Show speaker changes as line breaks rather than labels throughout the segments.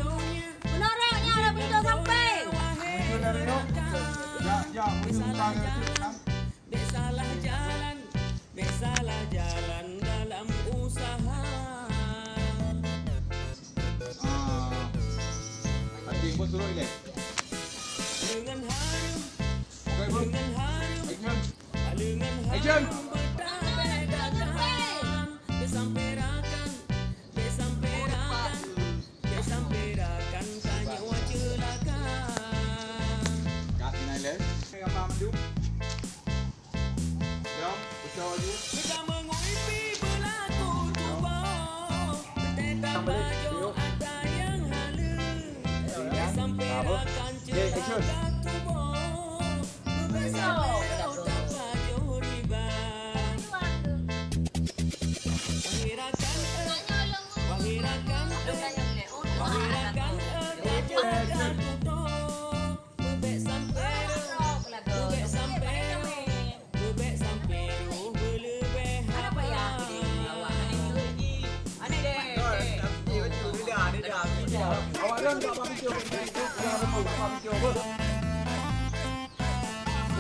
Menoroknya udah pintu sampai.
Besalah jalan dalam usaha.
Anjing pun suruh ini.
Dengan harum
Action.
Besamperakan tanya wacelaka.
Kasih naik apa maju? Jom, usaha lagi.
Kita menguipi berlaku tubuh. Tetap baju ada yang halus. Besamperakan celaka tubuh. Besamperakan baju riba. Wahirakan
Awak dah tak apa video itu, kalau mau tak apa video apa.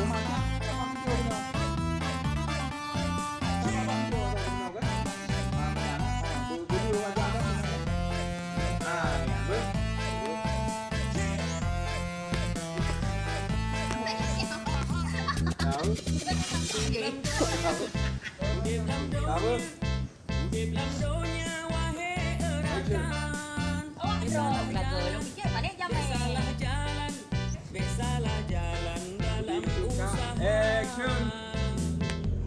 Rumah tak apa video dah. Apa video dah kan? Video aja ada. Ber. Tahu? Tahu?
Besalah jalan dalam usaha.
Action.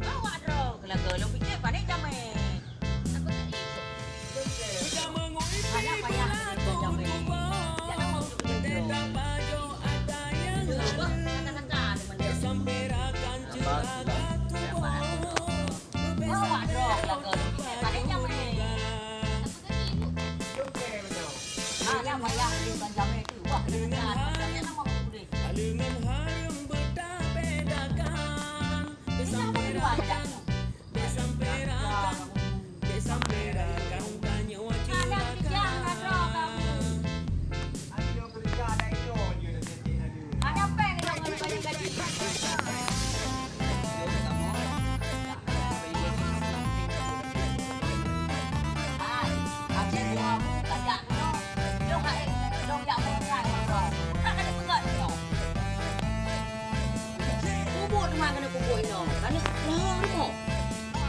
Awak dah kelaga lu fikir pada jam
Kita menguipi
Banyak payah kita jam Jangan mau
tetap baju ada yang
kata-kata
besamperakan celaka tubuh.
Awak dah kelaga lu fikir pada jam Ada payah di jam itu. Wah,
Alungan harum berdapedakan. Besamperakan tanya wacelaka.
ada peng yang banyak gaji.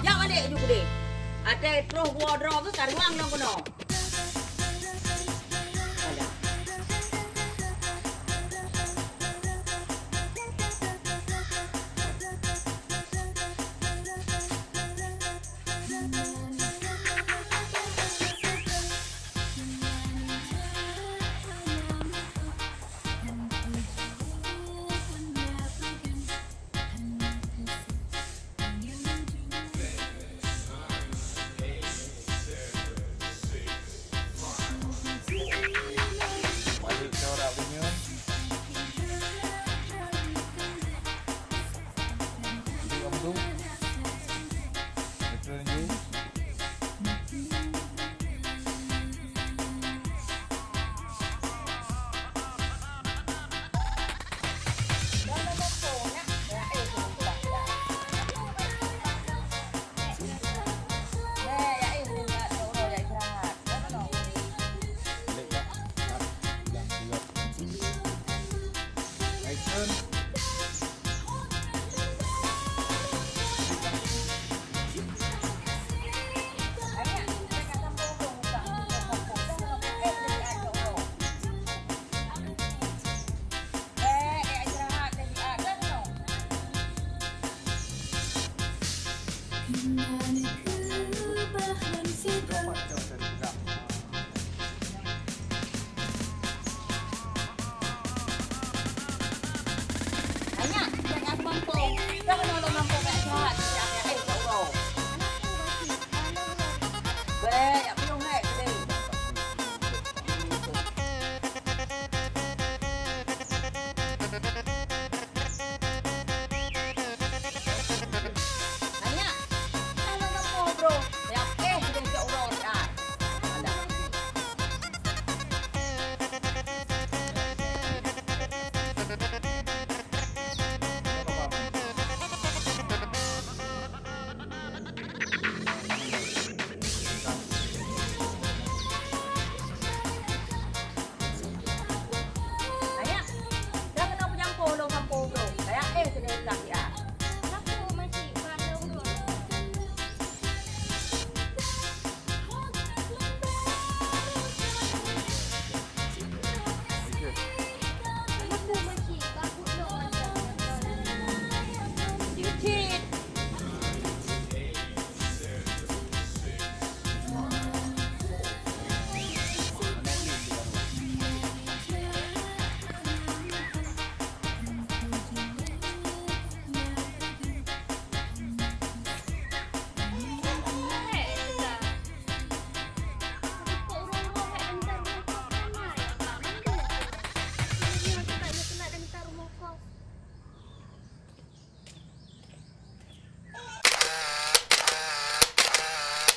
Yang ada juga deh. Ada terus wardrobe ke karuang dong kono.